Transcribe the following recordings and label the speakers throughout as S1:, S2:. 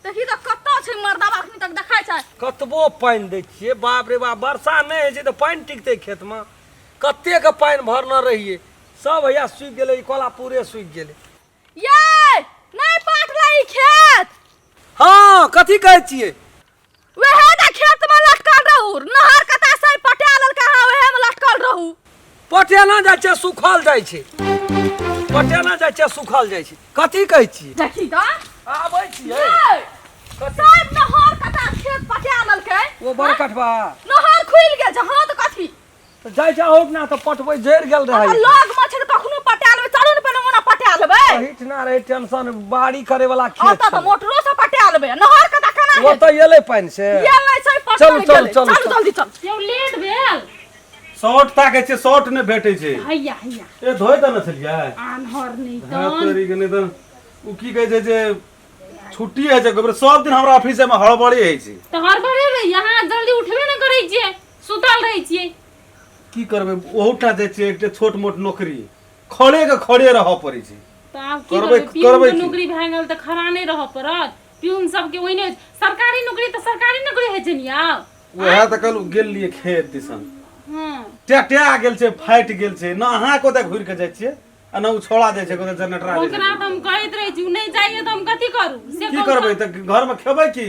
S1: देखी तो कत्ता छै मर्दा अखनी तक देखाय छै
S2: कतबो पानी दै छियै बाप रे बाप वर्षा नहीं है तो पानी टिकते खेत में कत्ते के पानी भरना रहिए सब भैया सूख गेले कोला पूरे सूख गेले
S1: ये नहीं पाटला ई खेत
S2: हाँ कथी कहै छियै
S1: वहे द खेत में लटकल रहू नहर कता से पटा लेल कहा वहे में लटकल रहू
S2: पटेना जाइ छै सुखल जाइ छै पटेना जाइ छै सुखल जाइ छै कथी कहै छियै
S1: देखी तो
S2: आबै छियै
S1: सब नहर कता खेत पटा लेलकै
S2: वो बड़ कटवा
S1: नहर खुल गेल छै हां त कथी
S2: तो जाइ छै औट ना तो पटबै जरि गेल रहै
S1: लग में छै कखनो पटा लेबै चलू ने पहिले ओना पटा लेबै
S2: हिट ना रहे टेंशन बाड़ी करे वाला खेत
S1: आता तो मोटरो से पटा लेबै नहर कता केना
S2: वो तो एले पानी से
S1: ये नहीं छै पटा
S2: चलू चलू चलू
S1: जल्दी चल यौ लेट भेल
S3: शॉर्ट ताके छै शॉर्ट ने भेटै छै
S1: हैया हैया
S3: ए धोय त न छलियै
S1: आन्हर नहीं
S3: हां
S1: तन
S3: तोरी के ने त उ की कहै छै जे छुट्टी है छै सब दिन हमरा ऑफिस में हड़बड़ी है छै
S4: तो हड़बड़ी रे यहां जल्दी उठबे न करै छियै सुतल रहै छियै
S3: की करबै ओहुठा जाइ छै एकटे छोट मोट नौकरी खड़े के खड़े रह पड़ै छै
S4: तो आब की करबै
S3: करबै
S4: पियून नौकरी भए गेल त खड़ा नहीं रह पड़त पियून सबके ओइने सरकारी नौकरी त सरकारी नौकरी है छै नि आब
S3: ओहे त कल गेल लिए खेत दिसन
S4: हां
S3: टैटा गेल छै फाइट गेल छै न अहाँ को घुर के जाइ छियै आ न उ छोड़ा दै छै को जनरेटर आ
S4: ओकरा त हम कहैत रहै छी उ नहीं जाइए त हम कथि करू से
S3: की करबै त घर में खेबै की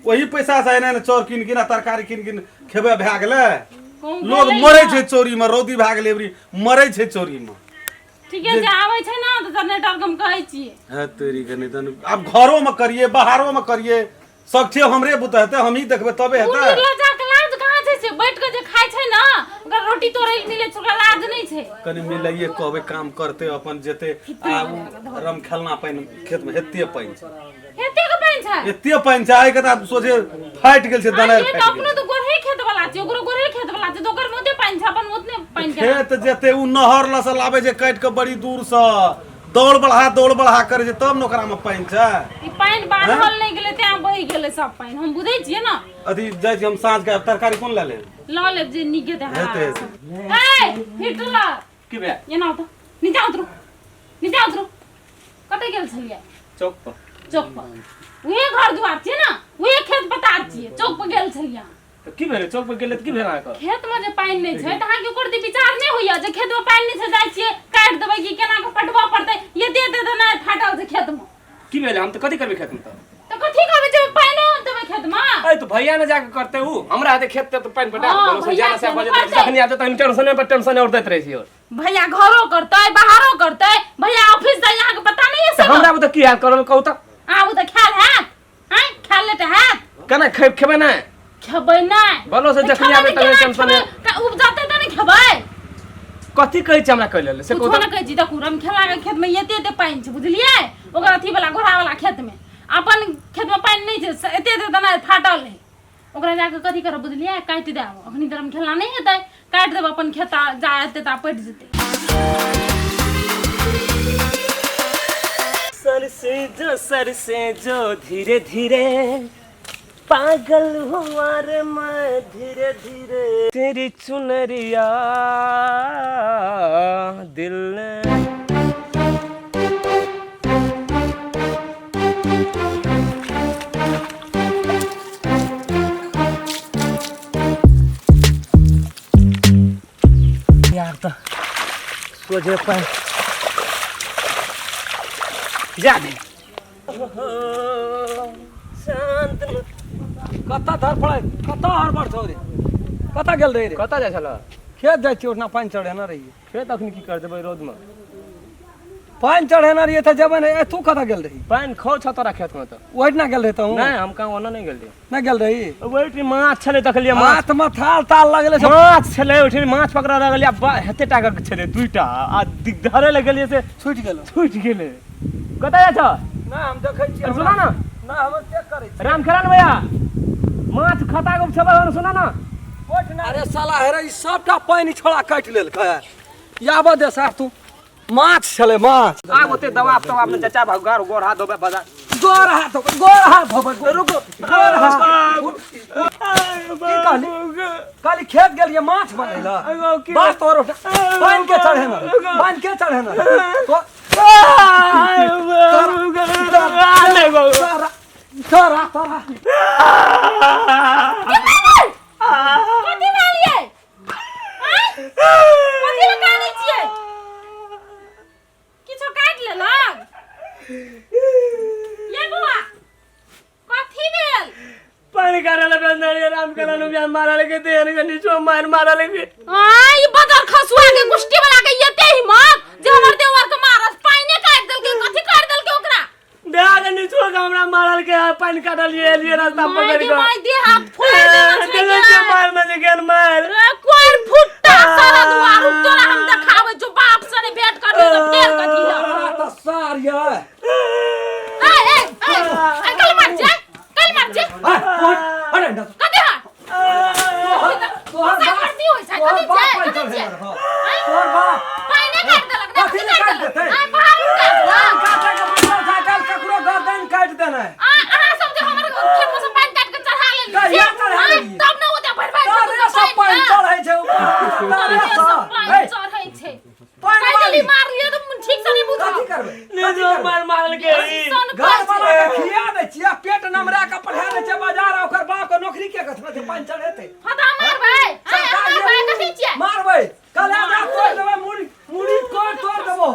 S3: वही पैसा से एने चौर किन किन तरकारी किन किन खेबै भए गेलै लोग मरै छै चोरी में रौदी भए गेलै एबरी मरै छै चोरी में
S4: ठीके छै आबै छै ना त जनरेटर के हम कहै छियै
S3: है तेरी के नहीं त अब घरों में करिए बाहरों में करिए सख्ते हमरे बुतहते हम ही देखबै तबे
S4: उ
S3: हेतै
S4: निर्लज्जा के लाज कहां छै से बैठ के जे खाइ छै ना ओकरा रोटी तोड़ै मिले छोरा लाज नहीं छै
S3: कनी मिलाइए कहबै काम करते अपन जेते आ रम खेलना पाइन खेत में हेते पाइन छै
S4: हेते के पाइन छै
S3: एते पाइन छै आइ के त सोचे फाइट गेल छै दनार
S4: ये
S3: फाइट
S4: तो अपने तो गोरहे खेत वाला छै ओकरो गोरहे खेत वाला छै तो ओकर मोते पाइन छै अपन ओतने पाइन के
S3: खेत जेते उ नहर लसल आबै छै काट के बड़ी दूर से दौड़ बढ़ा करे छै तब न ओकरा में पाइन छै
S4: ई पाइन बाढ़ल नहीं गेले ते बहि गेले सब पाइन हम बुझै छियै ना
S3: अथी जाइ छी हम साँझ के तरकारी कोन ले ले
S4: ल ले जे निके दे
S3: हेते
S4: ए हिटलर
S3: की बे
S4: ये ना तो नीचे उतरो कतै गेल छलिए
S3: चौक पर
S4: उहे घर दुआर छै ना उहे खेत पटार छियै चौक पर गेल छलिए
S3: त की भेलै चौक पर गेले त की भेल अहाँ
S4: खेत में जे पाइन नहीं छै त अहाँ के ओकर विचार नहीं होइया जे खेत में पाइन नहीं छै जाय छियै काट देबै कि केना के पटवा पड़तै ये दे देना फाटल छै खेत में
S5: की भेले हम त कथि करबे खेत में
S4: तो कथि करबै जे पाइन देबै खेत में
S5: ए तो भैया ने जाके करते हूं हमरा हाथे खेत तो पानी पटा
S4: हाँ,
S5: बोलो से
S4: भैया
S5: जाना से
S4: से
S5: बजे
S4: करते।
S5: जखनी आते त टेंशन पर टेंशन और देत रहे छी और
S4: भैया घरो करतै बाहरो करतै भैया ऑफिस जाय यहाँ के पता नहीं है
S5: त
S4: सब
S5: हमरा बता की हाल करल कहू त
S4: आबू त ख्याल हैत हैं ख्याल लेते हैत
S5: कना खेबे ना
S4: खेबै नहीं
S5: बोलो से जखनी आबे त टेंशन
S4: उपजाते त नहीं खेबै
S5: कथि कहै छी हमरा कहले से
S4: कुछो न कहै छी देखू रम खेला के खेत में एते पाइन छै बुझलियै ओकर अथी वाला घोड़ा वाला खेत में अपन खेत में पाइन नहीं छै एते दाना फाटल है ओकरा जाके कथि करब बुझलियै काट देब अखनी तरम खेला नहीं हेतै काट देब अपन खेत जाते ता पट जेतै
S5: सर से जो धीरे धीरे पागल हुआ रे मैं धीरे धीरे तेरी चुनरिया दिल ने यार तो सोचे पर जा दे शांत
S2: कत्ता धर पड़े कत्ता हड़बड़ छौ रे कत्ता गेल रही रे
S5: कता जाय छला
S2: खेत जाइ छी ओतना पानी चढ़े ना रही
S5: खेत अखनी की कर देबै रोड में
S2: पानी चढ़े ना रही त जब ने तू कत्ता गेल रही
S5: पानी खो छ तोरा खेत में तो
S2: ओइना गेल रही तू
S5: नहीं हम कहां ओना नहीं गेल
S2: ना गेल रही
S5: ओइठी माछ छले देखलिए माछ
S2: हाथ में थाल ताल लगले सब
S5: माछ छले ओइठी माछ पकड़ा लगलिए हेते टाका के छले दुईटा आ धरे लगलिए से छूट गेले कता जा छ
S2: ना हम देखै छी
S5: सुना ना
S2: ना हम चेक करै छी
S5: राम खेलान भैया माछ खाता को छबे सुना ना
S2: अरे साला हेरे ई सबटा पानी छोड़ा काट लेलकै याबो दे सार तू माछ छले माछ
S5: आ ओते दबाब तो आपने चाचा भाग गोर हाथ धोबे बाजार
S2: गोर हाथ धोबे रुको गोर हाथ की कहली खेत गेलिए माछ बनैला बस तोर पानी के चढ़े ना तो तोरा तोरा
S4: कथी भेलिए कथी ले कानै छियै किछो काट लेलक ये बुआ कथी भेल
S5: पानी कारेला बेंदरिया राम कला नु बियान मारा लेके देन के नीचो मारा लेके
S4: ई बदर खसुआ के गुष्टी वाला के येते हिम्मत जे हमर देवर के मारस पानी काट देल के कथी काट देल के ओकरा
S5: देहा के नीचो के हमरा मारल के पानी काटल लिए रास्ता पकड़ के
S4: माय दे हाथ फोड़
S5: देले के मार में जे गेन मार
S4: कोई फुट्टा सारा दुआर तोरा हम देखावे जो बाप सने भेंट कर दे तो फेर कथी ला
S2: तोरा तो सार ये
S4: कल मर जा
S2: अरे ना
S4: कथी हा
S2: तोहर
S4: करती होय छै कथी छै
S2: तोहर बाप
S4: पानी काट देलक ना
S2: कथी काट देतै
S4: आ बाहर काट
S2: काटे के मोटरसाइकिल ककरो गर्दन काट देना
S4: अहाँ सब जे हमर खेत में से पानी काट के चढ़ा लेलिए
S2: कहिया चढ़ा लेलिए?
S4: तब न ओते भरभाई
S2: तोरे सब पानी चढ़ै छै ऊपर
S4: तोरे सब पानी चढ़ै छै काटली मार लियो तो ठीक से नहीं बुझा
S2: कथी करबै
S5: नीचो मारल के
S2: घर वाला के खिया दे छियै पेट नमरा के पढ़ा दे छै बाजार ओकर बाप के नौकरी के कथना छै पानी चढ़ेतै
S4: हटा मारबै मारबै कथी छियै
S2: मारबै कल आजा तोड़ देबै मुड़ी तोड़ देबो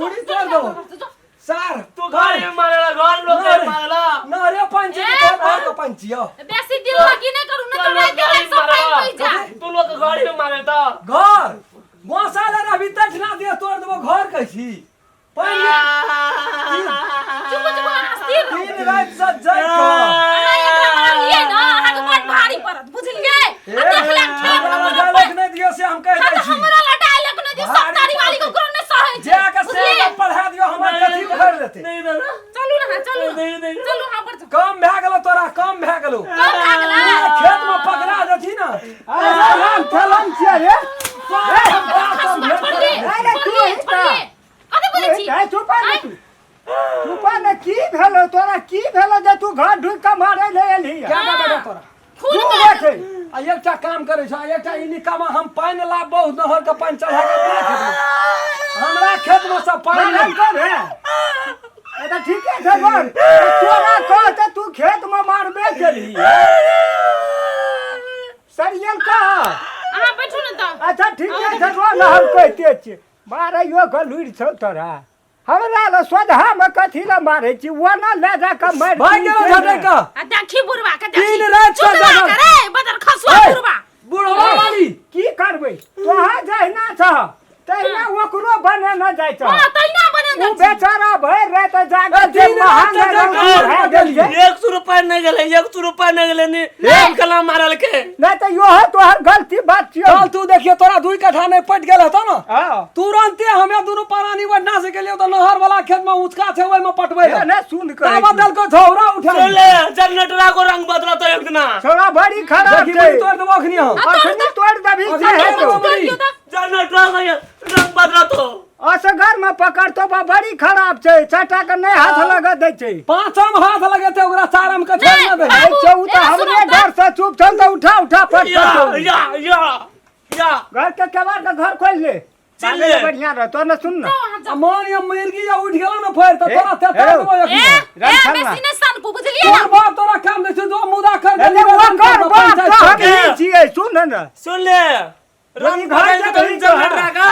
S2: मुड़ी तोड़ देबो सर
S5: तू घर में मारला घर लोग के मारला
S2: ना रे पंची के तोड़ के पंची हो
S4: बेसी दिल लगी नहीं करू ना तो मैं के सब पानी होई जा
S5: तू लोग के घर में मारे त
S2: घर मसाला अभी तक ना दे तोड़ देबो घर कैसी पानी
S4: चुप हंसी
S2: तीन रात से जाय को
S4: अरे एकरा मारिए ना अहाँ के बड़ भारी पड़त बुझलिए देखला खेत में
S2: डायलॉग नहीं दियो से हम कह दै छी
S4: हमरा ला डायलॉग नहीं दियो सत्तारी वाली को कौन नहीं सहे
S2: जे के से पढ़ा दियो हमर कथी उखड़ देते
S5: नहीं दादा
S4: चलू ना चलू
S5: नहीं
S4: चलू हां पर
S2: कम भए गेलो तोरा कम भए गेलो
S4: कम भए गेलै
S2: खेत में पकड़ा देथि ना अरे हम खेलम छियै रे
S4: अरे तू अरे बोले छी
S6: चुपा ने की भेलो तोरा की भेलो जे तू घर ढुक के मारे ले एली
S2: क्या बेटा तोरा
S4: खून
S2: तू
S4: के
S2: देखे आ एकटा काम करे छ एकटा ई निकामा हम पानी ला बहुत नहर के पानी चढ़ा के दे खेत हमरा खेत में सब पानी
S6: नहीं कर है ए त ठीक है भगवान तोरा कहते तू खेत में मारबे केली सरियल का
S4: अहाँ बैठू ना त
S6: अच्छा ठीक है भगवान हम कहते छी मारे यो गलुर छ तोरा हमरा ल सोधा में कथी ल मारे छी वो ना ले जा के मार
S2: भाई गेलो झटै का
S4: आ देखी बुढ़वा के देखी
S2: तीन रात से
S4: चुप
S2: जगह
S4: रे बदर खसुआ बुढ़वा
S2: बुढ़वा वाली
S6: की करबै तोहा जहिना छ तहिना ओकरो बने न जाय छ
S4: हां तैना बने
S6: तू बेचारा भर रे त जाके जे महान है गेलिए
S5: 100 रुपया नहीं गेले 100 रुपया नहीं गेले नी एक कला मारल के
S6: नहीं तो यो है तोहर गलती बात छियो
S2: चल तू देखिए तोरा 2 कट्ठा नहीं पट गेल हतो ना
S6: हां
S2: तुरंते हमें दोनों पानी बढ़ना से गेलियो तो नहर वाला खेत में उचका छै ओय में पटबै
S6: ना सुन कर
S2: का बदल को झौरा उठा
S5: चले जनरेटर को रंग बदला तो एक दिन
S6: छोरा बड़ी खराब
S2: देखी
S6: छै
S2: बड़ी तोड़ देबो अखनी हम
S6: अखनी तोड़ दबी
S2: अखनी
S6: छै
S2: तोड़ देबो बड़ी।
S5: जनरेटर का रंग बदला तो
S6: असगर में पकड़ तो बड़ी खराब छै छटा के नहीं हाथ लगा दे छै
S2: पांचम हाथ लगेते ओकरा चारम के छोड़ ना दे
S4: बाबू,
S6: चौ तो
S4: ए,
S6: हमरे
S4: सुनो
S6: घर से चुप चल तो उठा फट
S5: या
S6: घर के केवाड़ के घर खोल ले
S5: चल
S6: चले
S5: ले।
S6: बढ़िया रह तो न सुन ना
S2: मान या मुर्गी या उठ गेलो ना फेर तो तोरा ते तोड़ देबो
S4: ए
S2: अखनी
S4: ए
S6: रंग खल्ला।
S4: बेसी ने सन को बुझलिए
S2: तोर
S4: ना
S2: बाप तोरा काम दे दो मुदा कर
S6: अरे वो कर बात तो हम
S5: के।
S6: नहीं छिए सुन ना
S5: सुन ले रंग
S6: घर
S5: बदल
S6: के
S5: तो
S6: नहीं
S5: जनरेटर का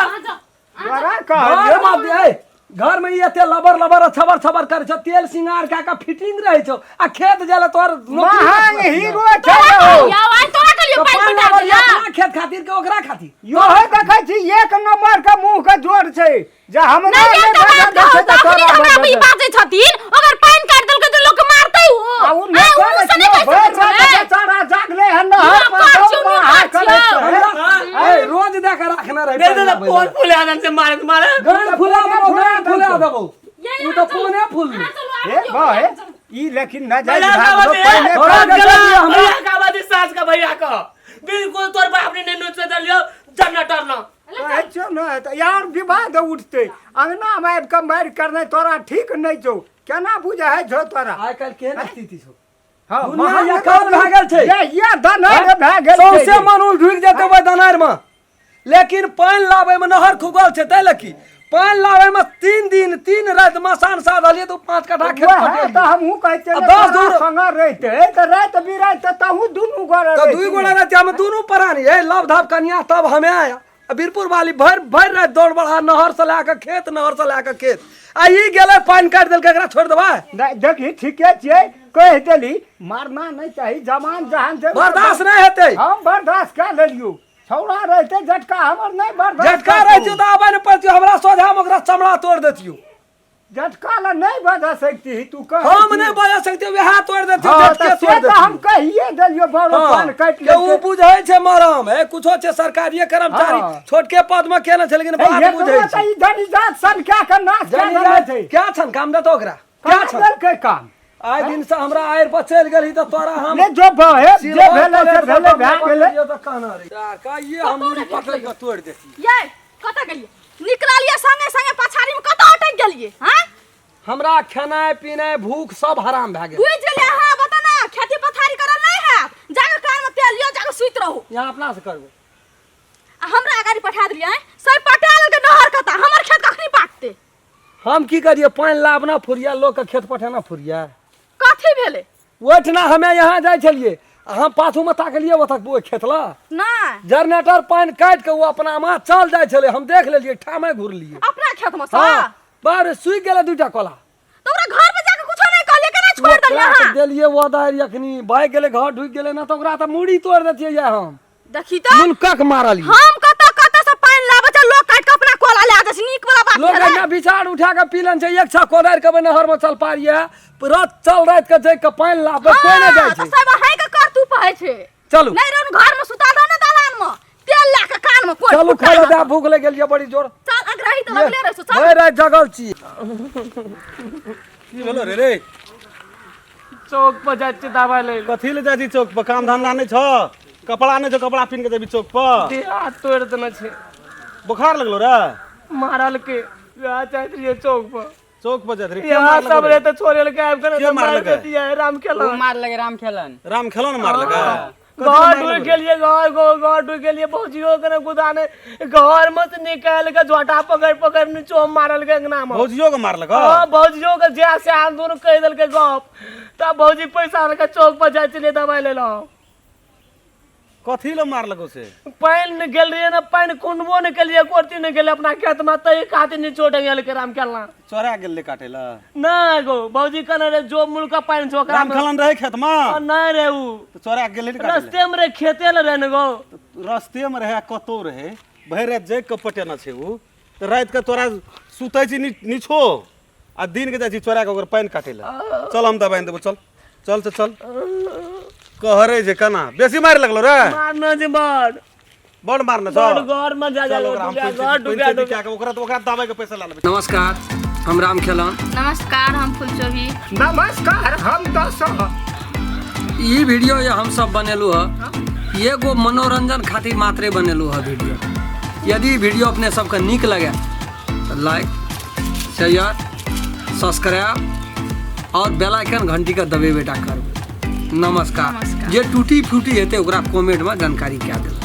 S6: तोरा
S2: घर
S6: कह
S2: में दे घर में ये ते लबर छबर करे छ तेल सिंगार का फिटिंग रहे छ आ खेत जेले तोर
S6: महान हीरो छै
S4: तोरा
S6: हो
S4: या आइ तोरा के लिए पानी पटा दिया
S2: खेत खातिर के ओकरा खातिर
S6: यो है देखै छी एक नंबर के मुंह के जोड़ छै जे हमरा
S4: नहीं
S6: ले
S4: तो
S6: दे
S4: बात
S6: दे
S4: कहू तो हमरा भी बाजे छथिन अगर पानी काट देलकै तो लोग मारतै
S6: आ
S4: हो
S6: उ न करे
S4: सने
S6: छियो भर बेचारा जागले है न
S4: हाँ, पाँचों नहीं पाँच
S2: ए रोज दे के रखना रहे
S5: दे दे फोन फुले आदम से मारे
S2: गान फुला देबो तू तो फोने फुल
S6: ए भाई ई लेकिन न जाय
S5: भैया का
S6: भाग
S5: बात
S6: पहले
S2: थोड़ा
S6: कर
S2: जल्दी
S6: दे।
S2: हम-
S5: भैया का बात सास का भैया का बिल्कुल तोर बाप ने नोच से दलियो जनरेटर ना
S6: अच्छा न त यार विवाद उठते अंगना में आबि के मार करने तोरा ठीक नहीं छौ केना बुझा है छौ तोरा
S2: आइ काल केहन स्थिति छौ
S6: हां
S2: दुनिया या काल भए गेल छै
S6: ये दनर भए गेल छै
S2: सौसे मनुष्य ढुक जेतै ओइ दनार में लेकिन पानी लाबै में नहर खुगल छै तै लकी पानी लावे में 3 दिन 3 रात मसान साध हलिए तो 5 कट्ठा खेत
S6: वह
S2: पटे
S6: तो हमहू कहते
S2: अब
S6: हैं
S2: 10 दूर
S6: संग रहते तो रात बिरात तहू दुनू गोड़
S2: तो दुई गोड़ा रहते हम दोनों परानी है लव धाप कन्या तब हमें आया बीरपुर वाली भर भर रात दौड़ बढ़ा नहर से लाके खेत नहर से लाके खेत आई गेले पानी काट देल एकरा छोड़ देबा
S6: नहीं देखी ठीके छे कह देली मारना नहीं चाहिए जमान जहान से
S2: बर्दाश्त नहीं हेते
S6: हम बर्दाश्त कर लेलियो छौड़ा रहते झटका हमर नहीं बर्दाश्त
S2: झटका रहती तो आबे न पड़ती हमरा सोझा में ओकरा चमड़ा तोड़ देतियो
S6: झटका ला नहीं बजा सकती तू कह
S2: हम नहीं बजा सकते वे हाथ तोड़ देतियो
S6: हाँ,
S2: झटके
S6: तो
S2: तोड़
S6: से तो हम
S2: देतियो
S6: कहिए देलियो बड़ो पान काट
S2: के ऊ
S6: ले
S2: बुझै छे मरम है कुछो छे सरकारी कर्मचारी
S6: हाँ।
S2: छोटके पद में केना छे लेकिन बात बुझै छे
S6: इधर जात संख्या का नाश कर देना चाहिए
S2: क्या छन काम दे तो ओकरा क्या छन
S6: क्या के काम
S2: आइ दिन से हमरा आएर पर चल गेली तो तोरा हम
S6: ले जो बहे जे भेले से भेले भाग गेले
S2: तो कहना रे यार का ये हम मुड़ी पकड़ के तोड़ देती
S1: ये कत गेलिए निकलिए संगे संगे पछाड़ी में कत अटक गेलिए हां
S2: हमरा खानाए पीनाए भूख सब हराम भ गेल
S1: बुझ गेलिए हां बता ना खेती पथारी करल नहीं है जाके कान में तेल लियो जाके सुइत रहू
S2: यहाँ अपना से करबो
S1: हमरा गाड़ी पठा दिलिए हैं सब पटाल के नहर कता हमर खेत कखनी पाटते
S2: हम की करिए पानी लाबना फुरिया लोग के खेत पठाना फुरिया
S1: कथी भेले
S2: ओठना हमें यहाँ जाय छलिए हम पाछू में ताकलिए ओतक वो खेतला
S1: ना
S2: जनरेटर पानी काट के वो अपना मां चल जाय छले हम देख लेलिए ठामे घुर लिए
S1: अपना खेत में सा
S2: हां बाहर सुई गेले दुटा कोला
S1: तो ओकरा घर में जाके कुछो नहीं कहलिए केना छोड़ देलिए हां
S2: देलिए वो दायर यखनी बाइक गेले घर ढुक गेले ना तो ओकरा त मुड़ी तोड़ देतिए या हम
S1: देखी तो
S2: मुलकक मारलिए
S1: हम कत से पानी लाबे छ लोग काट के अपना कोला ले जाय नीक वाला बात
S2: लोग
S1: है
S2: ना बिचार उठा के पीलन छै एक छा कोदार के नहर में चल पारिए रात चल रात के जाय के पानी लाबे कोई ना जाय छै
S1: सब है के कर तू पहे छे
S2: चलू
S1: नहीं रहन घर में सुता दो ना दालान में तेल ला के कान में कोई
S2: चलू खाए दे भूख लग गेल बड़ी जोर
S1: चल अग्रही तो लगले रह चल
S2: भर रात जगल छी
S3: की भेलो रे रे
S5: चौक पर जाते दवा ले
S3: कथी ले जाती चौक पर काम धंधा नहीं छ कपड़ा नहीं छ कपड़ा पिन के देबी चौक पर
S5: हाथ तोड़ देना छे
S3: बुखार लगलो रे
S5: मारल के आ जात रहिए चौक पर
S3: चौक पर जात रे के
S5: यहाँ
S3: मार
S5: सब
S3: लगलो
S5: रे तो छोरे लगे आब कर
S3: के मार लगे?
S5: दिया है राम खेला
S7: मार लगे राम खेलन
S3: राम खेलो न मार लगा
S5: घर ढूंढ के लिए घर ढूंढ के लिए भौजियो के गुदाने घर में से निकाल के झोटा पकड़ पकड़ नीचो मारल के अंगना में
S3: भौजियो के मार लगा
S5: हां भौजियो के जैसे आन दोनों कह दल के गप तब भौजी पैसा लेके चौक पर जाय चले दवाई ले लो
S3: कथी ले मार लगो से
S5: पानी गेल रही ना पानी कुंडबो ने के लिए कोरती ने गेले अपना खेत में तो एक हाथ नहीं छोड़ गेल के राम खेलना
S3: चोरा गेल ले काटे ला
S5: ना गो भौजी कने रे जो मुल्का पानी छोकरा
S3: राम खेलन रहे खेत में
S5: ना रे ऊ
S3: तो चोरा गेल ले काटे
S5: रास्ते में रे खेते ले रहने गो
S3: रास्ते में रहे कतो रहे भर रात जग के पटेना छे उ तो रात के तोरा सुतै छी नीछो आ दिन के जाय छी चोरा के ओकर पानी काटे ला चल हम दबाइन देबो चल चल से चल कहरे जे कना बेसी मार लगलो रे
S5: मारना जे बड़
S3: बड़ मारना
S5: बड़
S3: छ
S5: घर में जा जा घर डूबा
S3: क्या के ओकरा दबाई के पैसा ला लेबे
S2: नमस्कार हम राम खेलन
S1: नमस्कार हम फुलचोभी
S6: नमस्कार हम दस
S2: ई वीडियो ये हम सब बनेलू है एगो मनोरंजन खातिर मात्रे बनेलू है वीडियो यदि वीडियो अपने सबके नीक लगे तो लाइक शेयर सब्सक्राइब और बेल आइकन घंटी का दबेबेटा करबे नमस्कार जे टूटी फूटी हेते ओकरा कमेंट में जानकारी क्या दे।